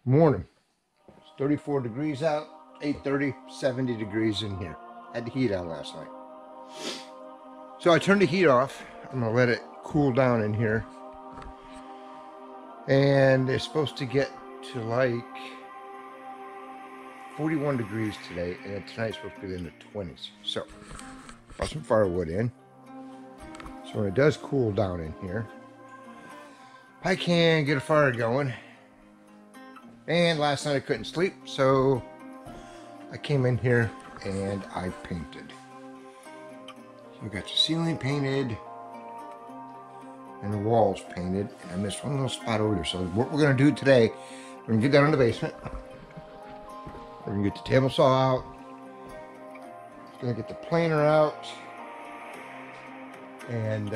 Morning. It's 34 degrees out, 8:30, 70 degrees in here. Had the heat on last night. So I turned the heat off. I'm gonna let it cool down in here. And it's supposed to get to like 41 degrees today, and then tonight's supposed to be in the 20s. So, brought some firewood in. So when it does cool down in here, I can get a fire going. And last night I couldn't sleep, so I came in here and I painted. So we got the ceiling painted and the walls painted. And I missed one little spot over there. So what we're gonna do today, we're gonna get down in the basement. We're gonna get the table saw out. Gonna get the planer out. And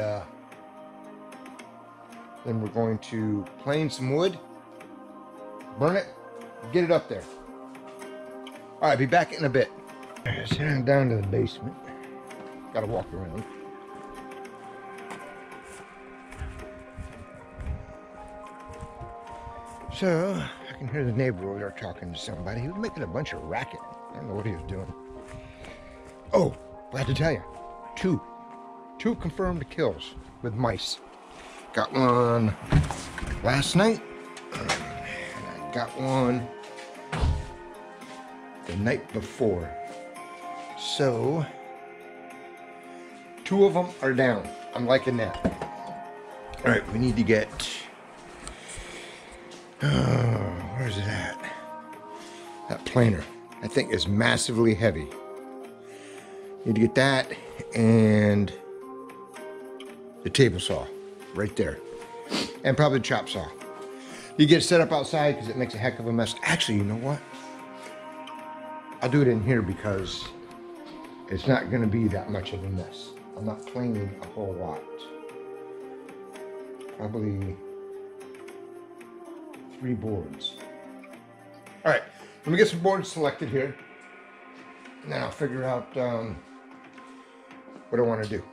then we're going to plane some wood, burn it, get it up there. All right, be back in a bit. Heading down to the basement. Gotta walk around. So, I can hear the neighbor over there talking to somebody. He was making a bunch of racket. I don't know what he was doing. Oh, glad to tell you. Two confirmed kills with mice. Got one last night, and I got one the night before. So, 2 of them are down. I'm liking that. All right, we need to get, where's it at? That planer, I think, is massively heavy. Need to get that and the table saw right there, and probably the chop saw. You get it set up outside because it makes a heck of a mess. Actually, you know what? I'll do it in here because it's not going to be that much of a mess. I'm not planing a whole lot. Probably 3 boards. All right, let me get some boards selected here, and then I'll figure out what I want to do.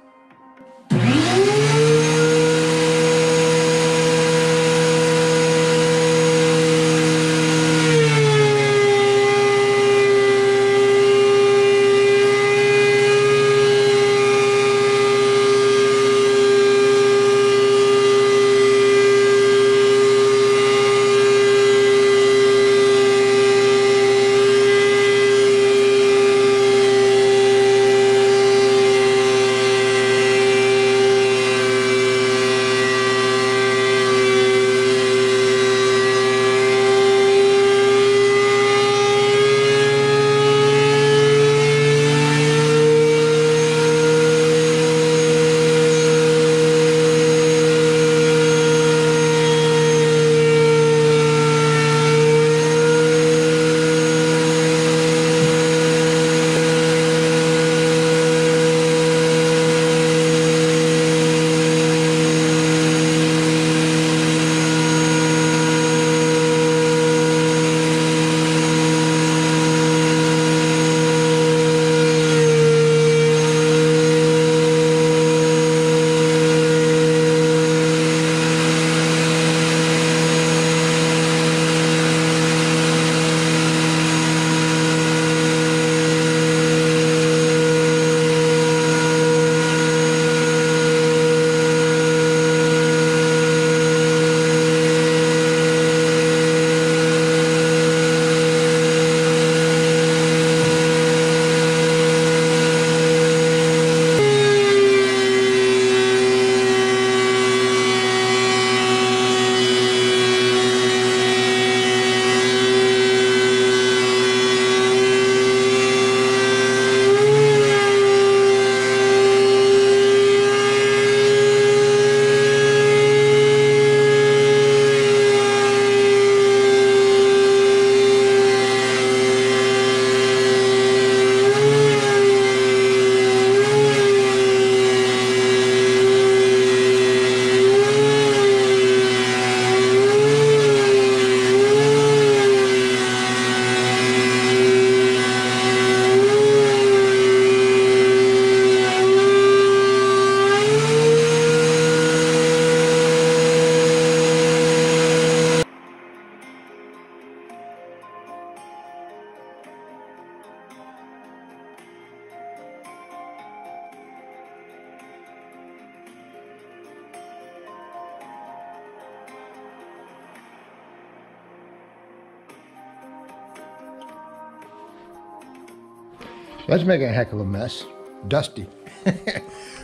That's making a heck of a mess. Dusty.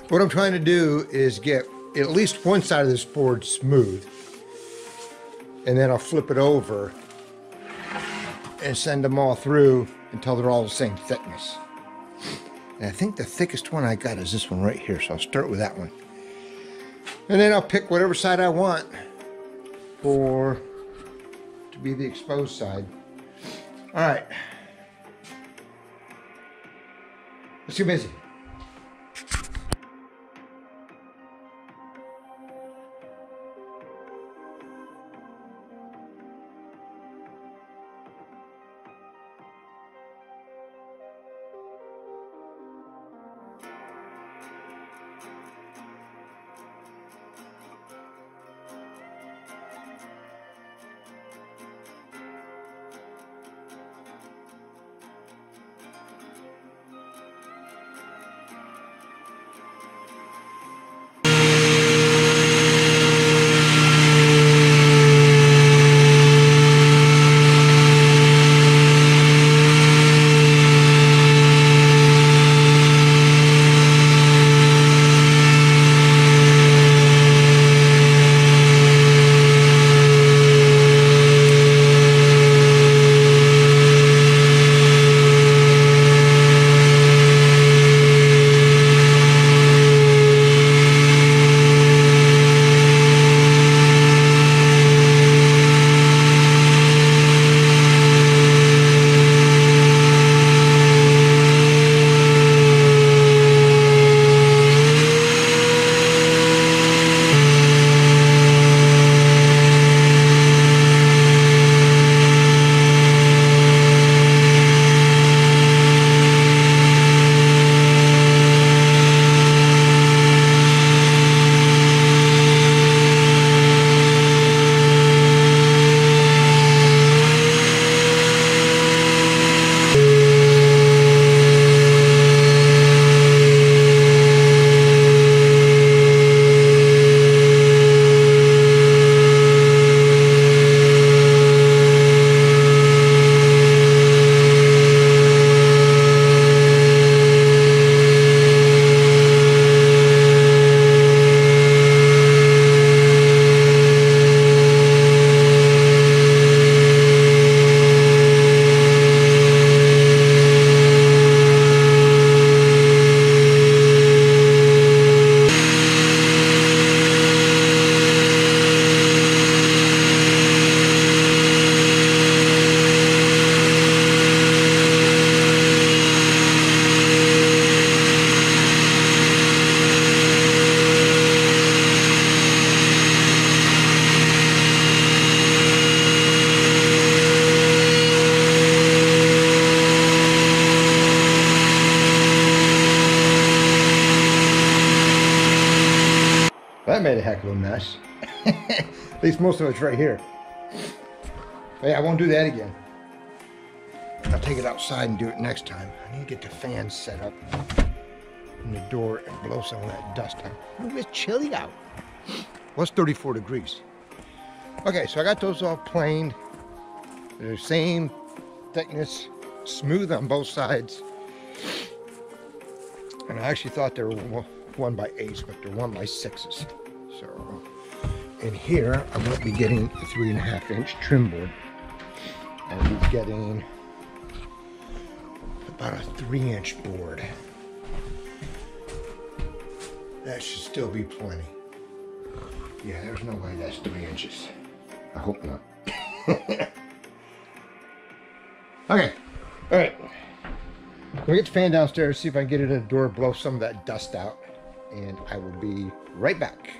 What I'm trying to do is get at least one side of this board smooth. And then I'll flip it over and send them all through until they're all the same thickness. And I think the thickest one I got is this one right here. So I'll start with that one. And then I'll pick whatever side I want to be the exposed side. All right. Let's get busy. That made a heck of a mess. At least most of it's right here. Hey, I won't do that again. I'll take it outside and do it next time. I need to get the fans set up in the door and blow some of that dust out. Ooh, it's chilly out. Well, it's 34 degrees. Okay, so I got those all planed. They're the same thickness, smooth on both sides. And I actually thought they were 1x8s, but they're 1x6s. So in here, I won't be getting a 3.5-inch trim board. I'll be getting about a 3-inch board. That should still be plenty. Yeah, there's no way that's 3 inches. I hope not. Okay, all right. We'll get the fan downstairs, see if I can get it at the door, blow some of that dust out, and I will be right back.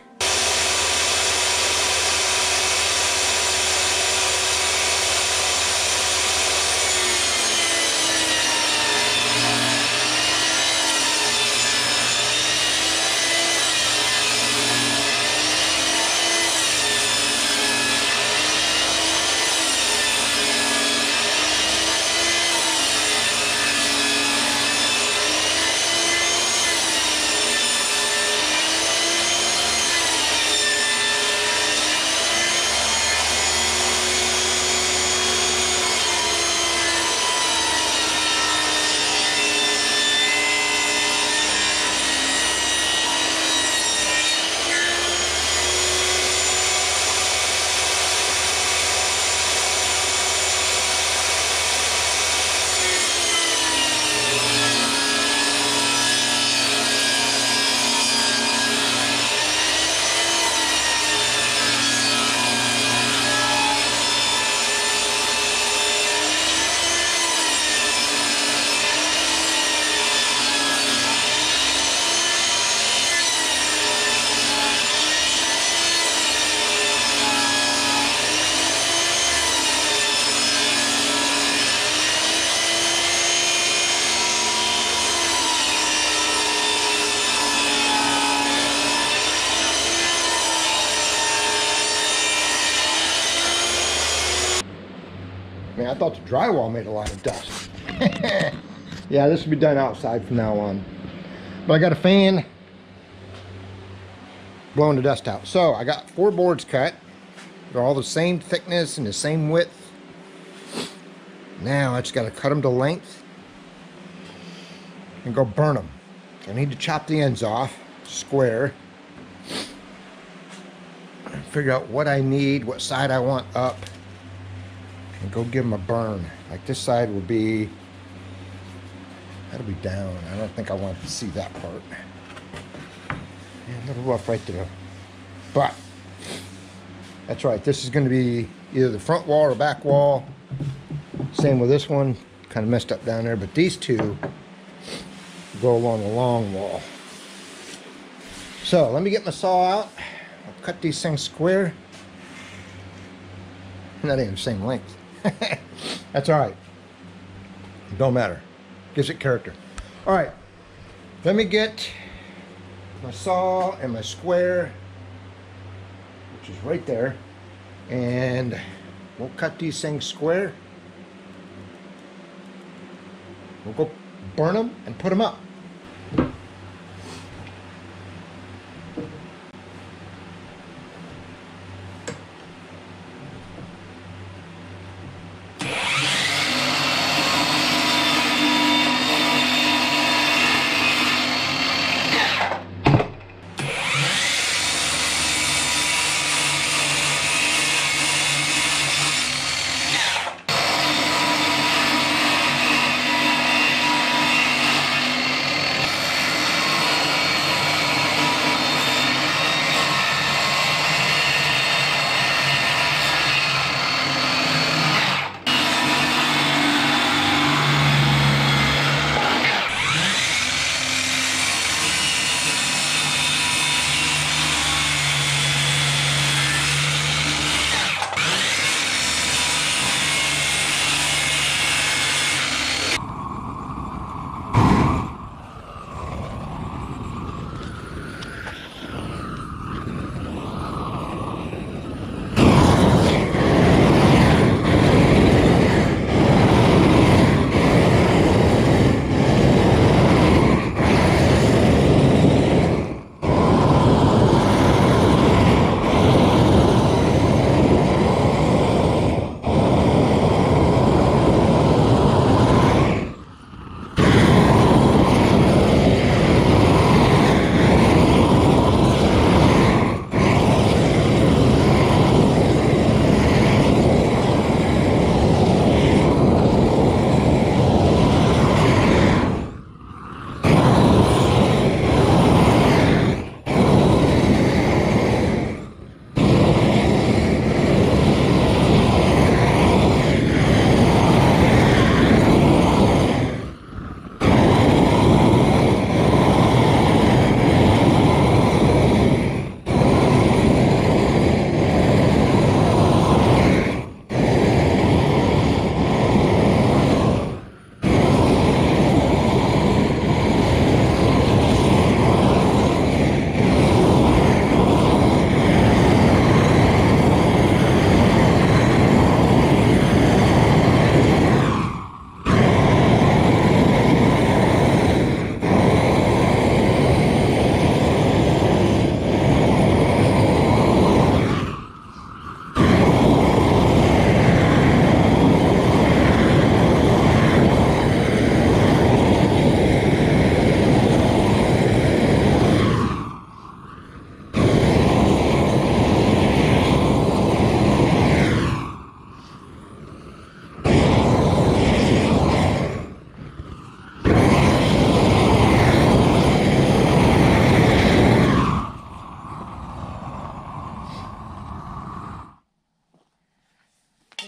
Man, I thought the drywall made a lot of dust. Yeah, this will be done outside from now on. But I got a fan blowing the dust out. So I got 4 boards cut. They're all the same thickness and the same width. Now I just got to cut them to length and go burn them. I need to chop the ends off square and figure out what I need, what side I want up, and go give them a burn. Like this side will be, that'll be down. I don't think I want to see that part. Yeah, a little rough right there. But that's right, this is going to be either the front wall or back wall. Same with this one, kind of messed up down there, but these two go along the long wall. So let me get my saw out. I'll cut these things square. Not even the same length. That's all right. Don't matter. Gives it character. All right. Let me get my saw and my square, which is right there, and we'll cut these things square. We'll go burn them and put them up.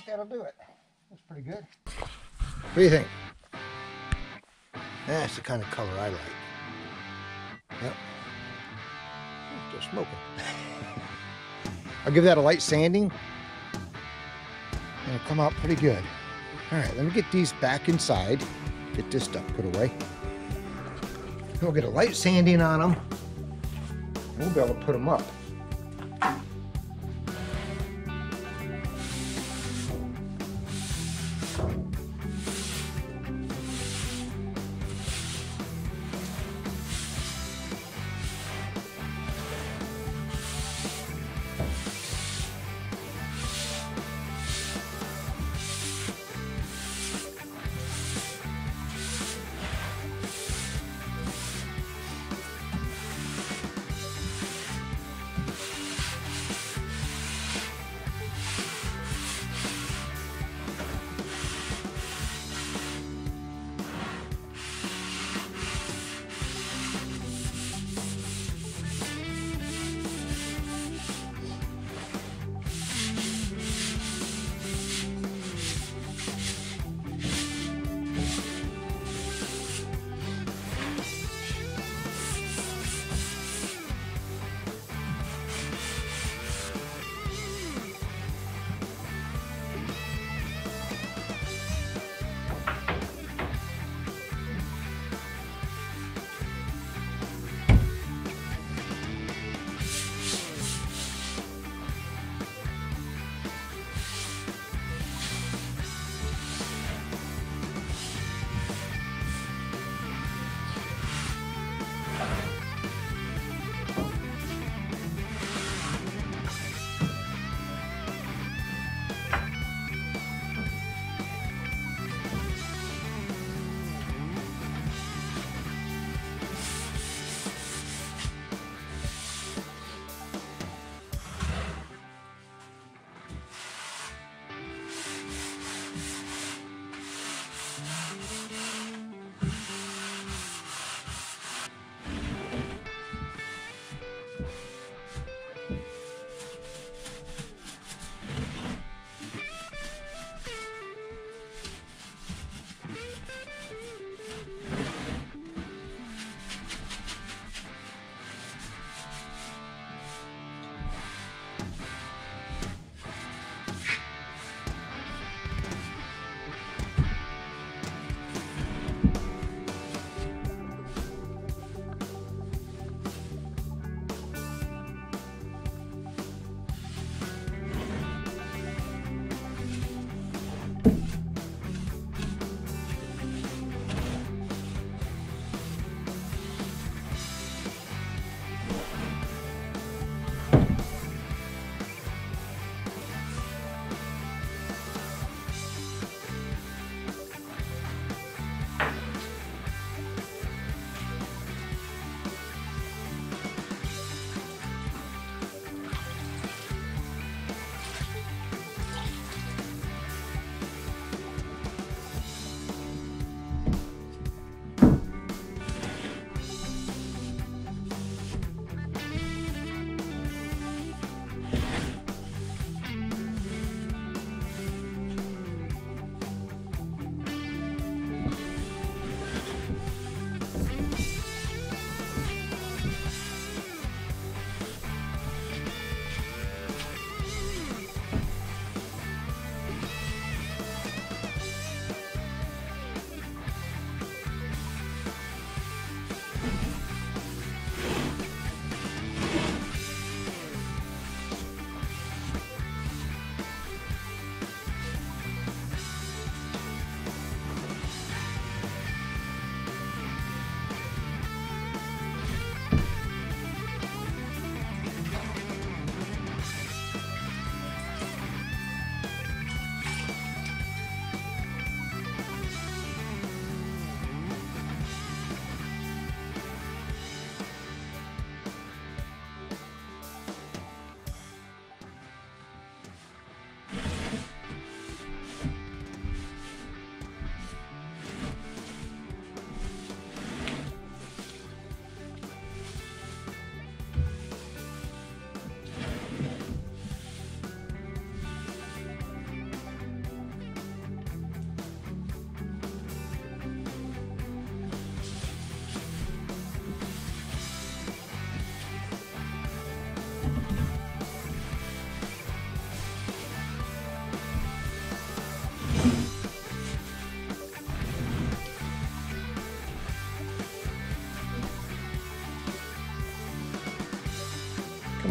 That'll do it. That's pretty good. What do you think? That's the kind of color I like. Yep. Still smoking. I'll give that a light sanding. And it'll come out pretty good. All right, let me get these back inside. Get this stuff put away. We'll get a light sanding on them. And we'll be able to put them up.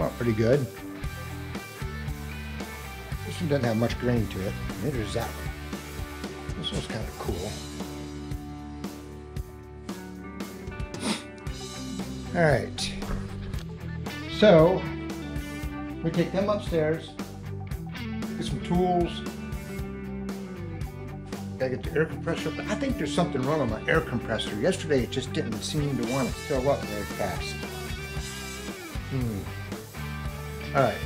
out pretty good. This one doesn't have much grain to it. Neither does that one. This one's kind of cool. All right. So we take them upstairs, get some tools. Gotta get the air compressor up. I think there's something wrong with my air compressor. Yesterday it just didn't seem to want to fill up very fast. All right.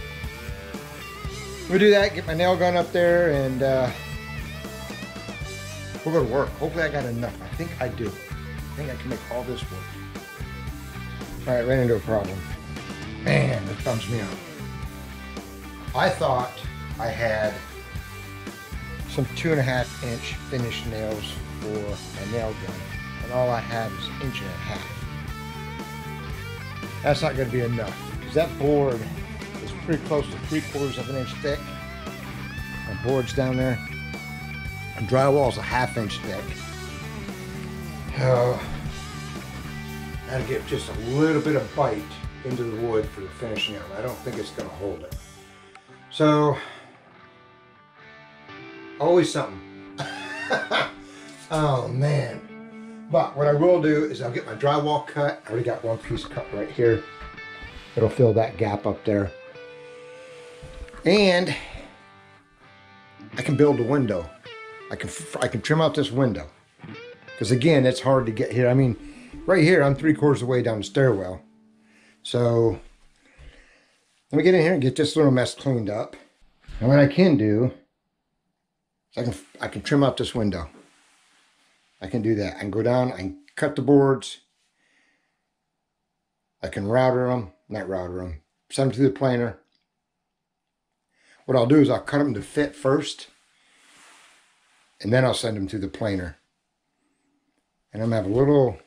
We'll do that, get my nail gun up there, and we'll go to work. Hopefully I got enough. I think I do. I think I can make all this work. All right, ran into a problem. Man, that bums me out. I thought I had some 2.5-inch finished nails for my nail gun, and all I have is 1.5 inches. That's not going to be enough, because that board is pretty close to 3/4 of an inch thick. My board's down there, and drywall's a 1/2 inch thick. Gotta get just a little bit of bite into the wood for the finishing it. I don't think it's going to hold it. So, always something. Oh man. But what I will do is I'll get my drywall cut. I already got one piece cut right here. It'll fill that gap up there. And I can build a window. I can trim out this window. Because again, it's hard to get here. I mean, right here, I'm 3/4 of the way down the stairwell. So, let me get in here and get this little mess cleaned up. And what I can do is I can trim out this window. I can do that. I can go down, I can cut the boards. I can not router them, send them to the planer. What I'll do is I'll cut them to fit first, and then I'll send them to the planer. And I'm gonna have a little,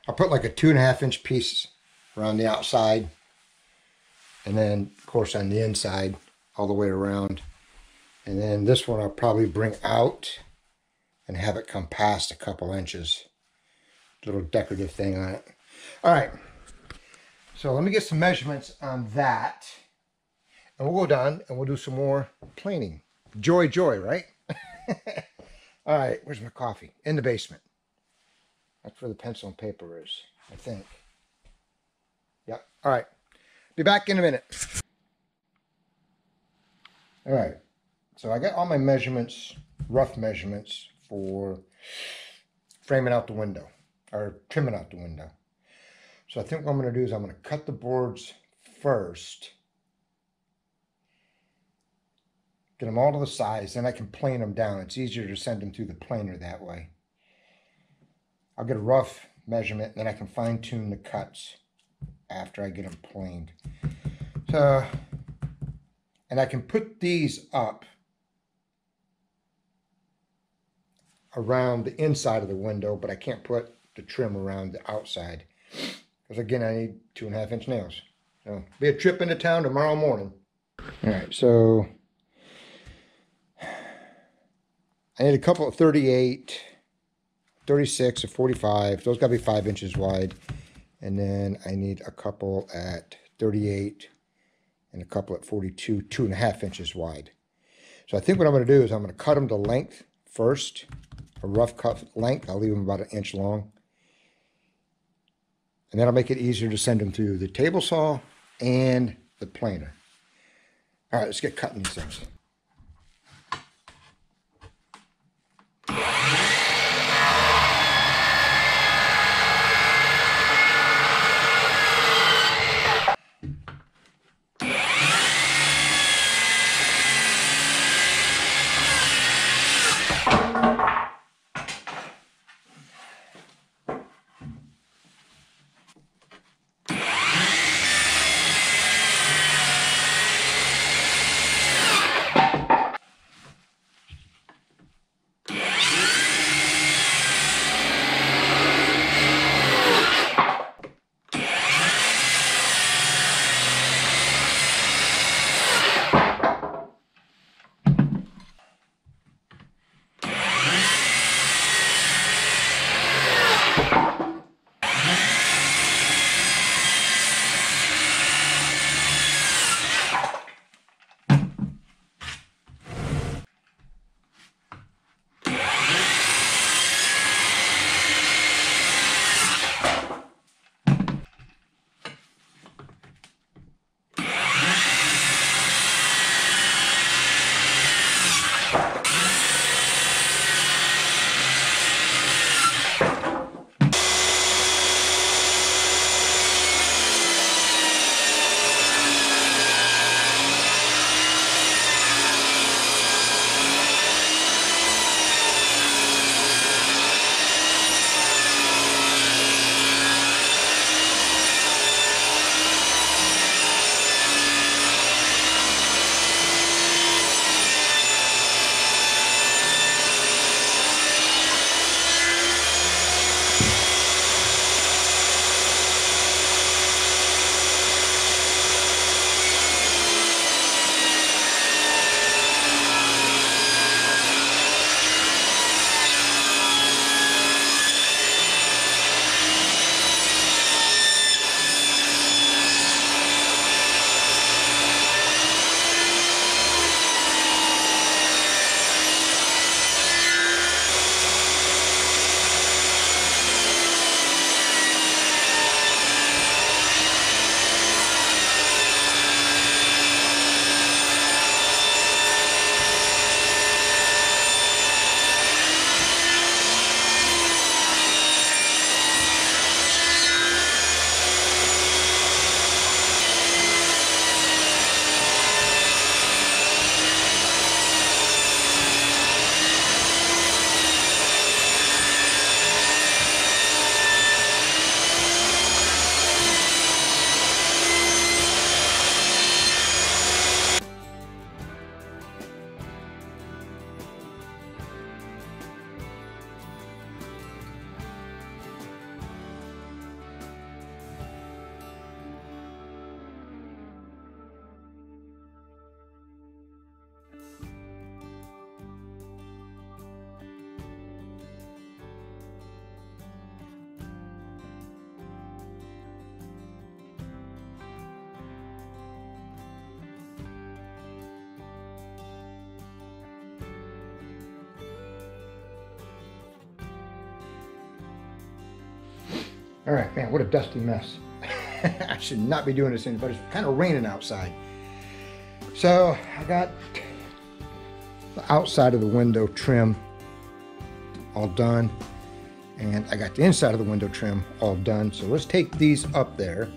I'll put like a 2.5-inch piece around the outside, and then of course on the inside all the way around. And then this one I'll probably bring out and have it come past a couple inches. Little decorative thing on it. All right, so let me get some measurements on that, and we'll go down and we'll do some more planing. Joy, joy, right? All right, where's my coffee? In the basement. That's where the pencil and paper is, I think. Yep. All right. Be back in a minute. All right. So I got all my measurements, rough measurements for framing out the window, or trimming out the window. So I think what I'm going to do is I'm going to cut the boards first. Get them all to the size, then I can plane them down. It's easier to send them through the planer that way. I'll get a rough measurement, then I can fine tune the cuts after I get them planed. So, and I can put these up around the inside of the window, but I can't put the trim around the outside. Because again, I need 2.5-inch nails. So, be a trip into town tomorrow morning. All right, so I need a couple of 38, 36, or 45. Those got to be 5 inches wide. And then I need a couple at 38 and a couple at 42, 2.5 inches wide. So I think what I'm going to do is I'm going to cut them to length first, a rough cut length. I'll leave them about 1 inch long. And that'll make it easier to send them through the table saw and the planer. All right, let's get cutting these things. All right, man, what a dusty mess. I should not be doing this, but it's kind of raining outside. So I got the outside of the window trim all done, and I got the inside of the window trim all done. So let's take these up there.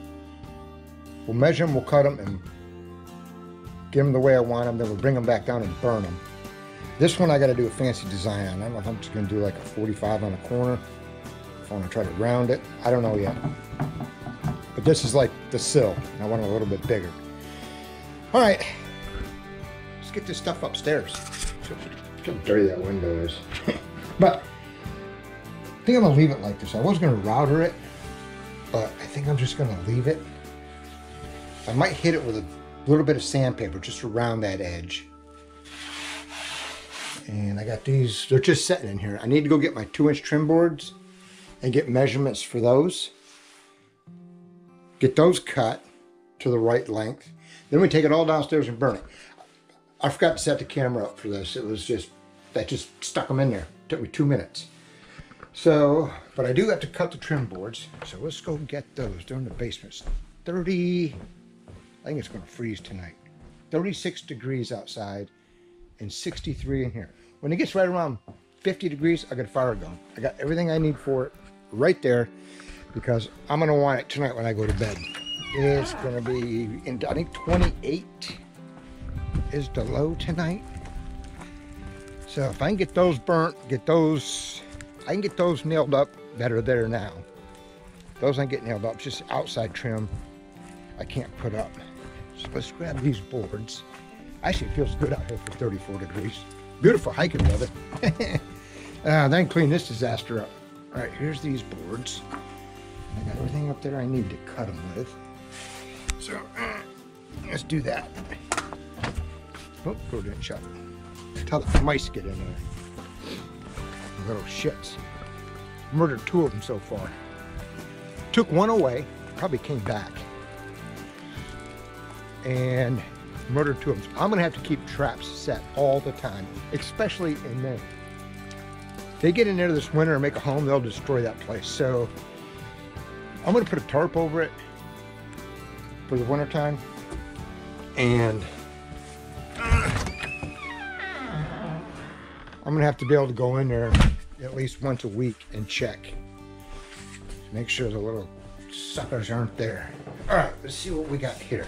We'll measure them, we'll cut them, and get them the way I want them. Then we'll bring them back down and burn them. This one I got to do a fancy design on. I don't know if I'm just going to do like a 45 on the corner. If I want to try to round it, I don't know yet. But this is like the sill, and I want it a little bit bigger. All right, let's get this stuff upstairs. Look how dirty that window is. But I think I'm gonna leave it like this. I was gonna router it, but I think I'm just gonna leave it. I might hit it with a little bit of sandpaper just around that edge. And I got these, they're just sitting in here. I need to go get my 2-inch trim boards and get measurements for those. Get those cut to the right length. Then we take it all downstairs and burn it. I forgot to set the camera up for this. It was just, that just stuck them in there. It took me 2 minutes. So, but I do have to cut the trim boards. So let's go get those. They're in the basement. It's 30, I think it's gonna freeze tonight. 36 degrees outside and 63 in here. When it gets right around 50 degrees, I got a fire going. I got everything I need for it right there, because I'm gonna want it tonight when I go to bed. It's gonna be in, I think 28 is the low tonight. So if I can get those burnt, I can get those nailed up that are there now. Those ain't get nailed up, it's just outside trim I can't put up. So let's grab these boards. Actually, it feels good out here for 34 degrees. Beautiful hiking weather. Then clean this disaster up. All right, here's these boards. I got everything up there I need to cut them with. So let's do that. Oh, door didn't shut. That's how the mice get in there. Little shits. Murdered 2 of them so far. Took 1 away, probably came back. And murdered 2 of them. I'm gonna have to keep traps set all the time, especially in Maine. They get in there this winter and make a home, they'll destroy that place. So I'm gonna put a tarp over it for the winter time. And I'm gonna have to be able to go in there at least once a week and check. Make sure the little suckers aren't there. All right, let's see what we got here.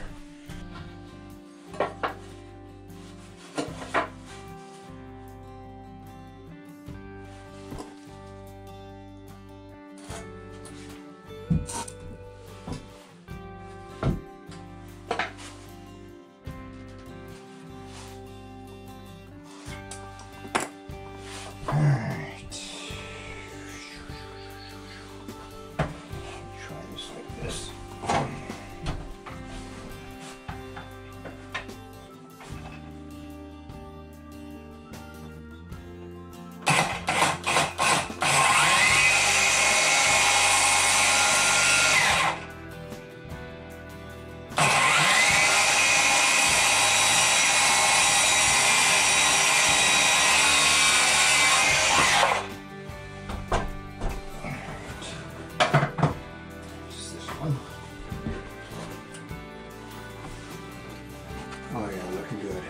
Oh yeah, looking good.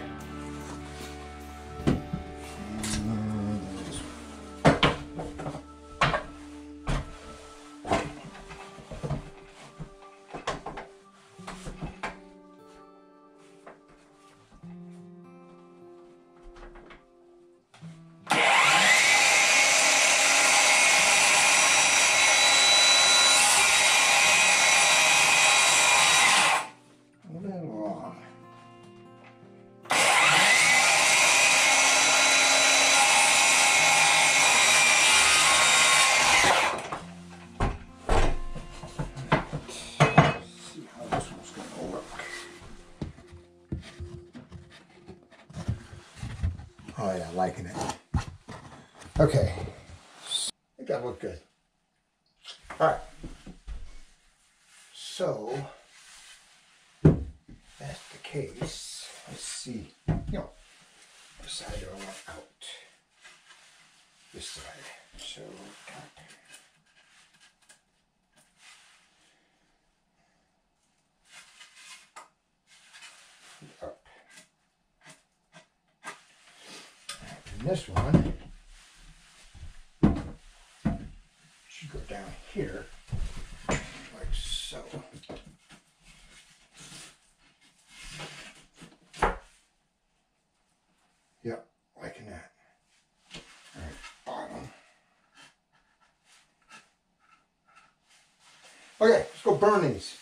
Oh yeah, liking it. Okay, I think that looked good. All right, so that's the case. Let's see, what side do I want out? This side. So this one should go down here, like so. Yep, liking that. All right, bottom. Okay, let's go burn these.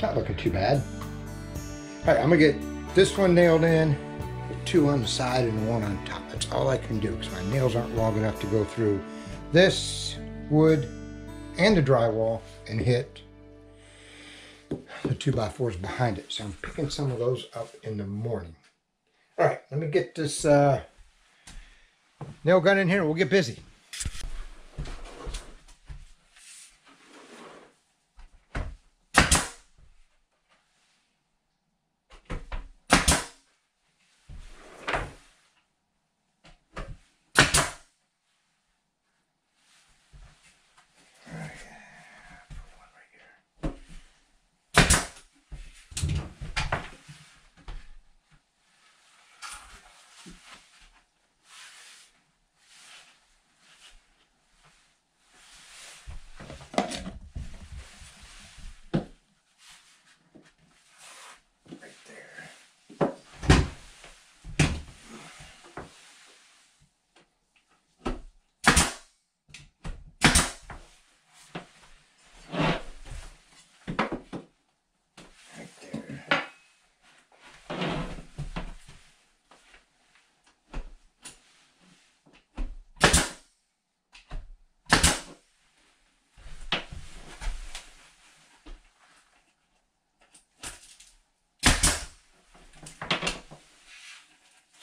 Not looking too bad. All right, I'm gonna get this one nailed in, put two on the side and one on top. That's all I can do because my nails aren't long enough to go through this wood and the drywall and hit the 2x4s behind it. So I'm picking some of those up in the morning. All right, let me get this nail gun in here and we'll get busy.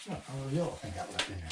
Oh, how the yellow thing got left in there.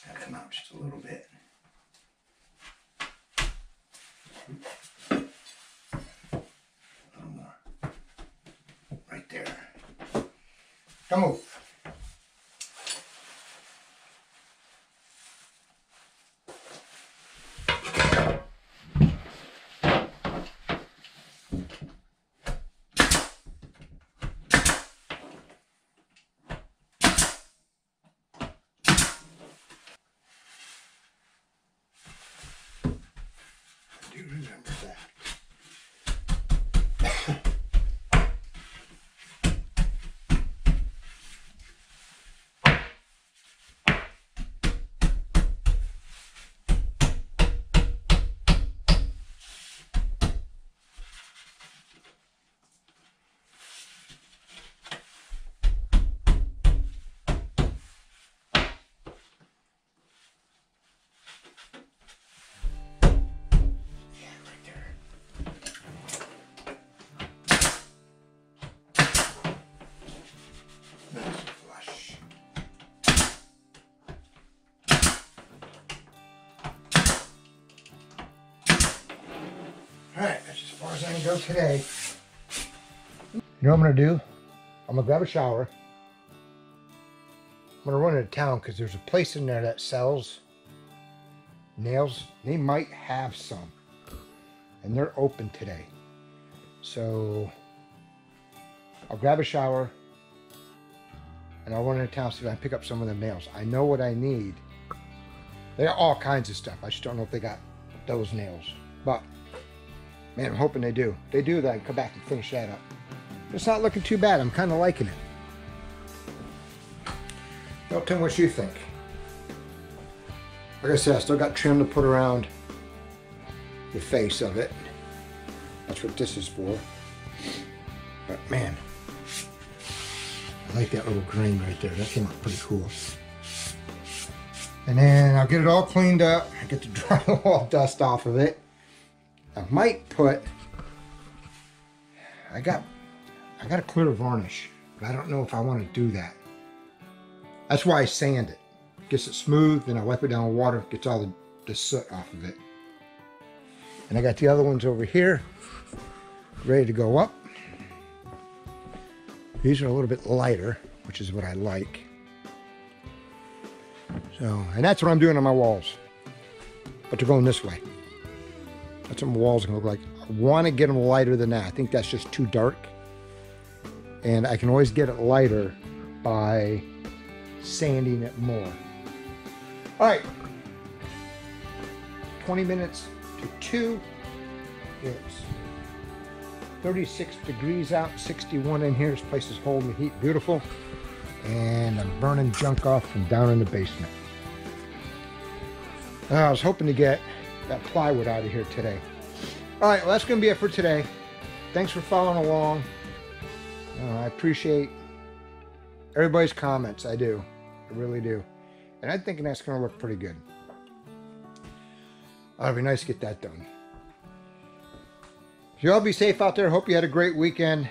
Gotta come out just a little bit. A little more. Right there. Come on. I do remember that. Alright, that's as far as I can go today. You know what I'm going to do? I'm going to grab a shower. I'm going to run into town because there's a place in there that sells nails. They might have some. And they're open today. So I'll grab a shower and I'll run into town so that I can pick up some of the nails. I know what I need. They got all kinds of stuff. I just don't know if they got those nails. But man, I'm hoping they do. If they do, then I can come back and finish that up. It's not looking too bad. I'm kind of liking it. Don't tell me what you think. Like I said, I still got trim to put around the face of it. That's what this is for. But man, I like that little grain right there. That came out pretty cool. And then I'll get it all cleaned up. I get the drywall dust off of it. I might put, I got a clear varnish, but I don't know if I want to do that. That's why I sand it. Gets it smooth, then I wipe it down with water, gets all the soot off of it. And I got the other ones over here, ready to go up. These are a little bit lighter, which is what I like. So, and that's what I'm doing on my walls. But they're going this way. That's what my walls are going to look like. I want to get them lighter than that. I think that's just too dark. And I can always get it lighter by sanding it more. All right. 20 minutes to 2. It's 36 degrees out, 61 in here. This place is holding the heat beautiful. And I'm burning junk off from down in the basement. I was hoping to get that plywood out of here today. All right, well, that's going to be it for today. Thanks for following along. I appreciate everybody's comments. I do. I really do. And I'm thinking that's going to look pretty good. It'd be nice to get that done. So y'all be safe out there. Hope you had a great weekend.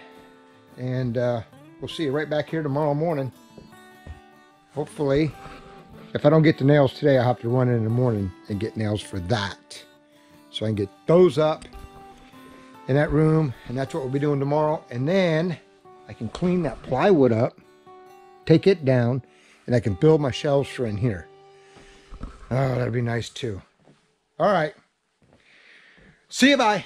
And we'll see you right back here tomorrow morning. Hopefully, if I don't get the nails today, I'll have to run in the morning and get nails for that. So I can get those up in that room. And that's what we'll be doing tomorrow. And then I can clean that plywood up, take it down, and I can build my shelves for in here. Oh, that'd be nice too. All right. See you, bye.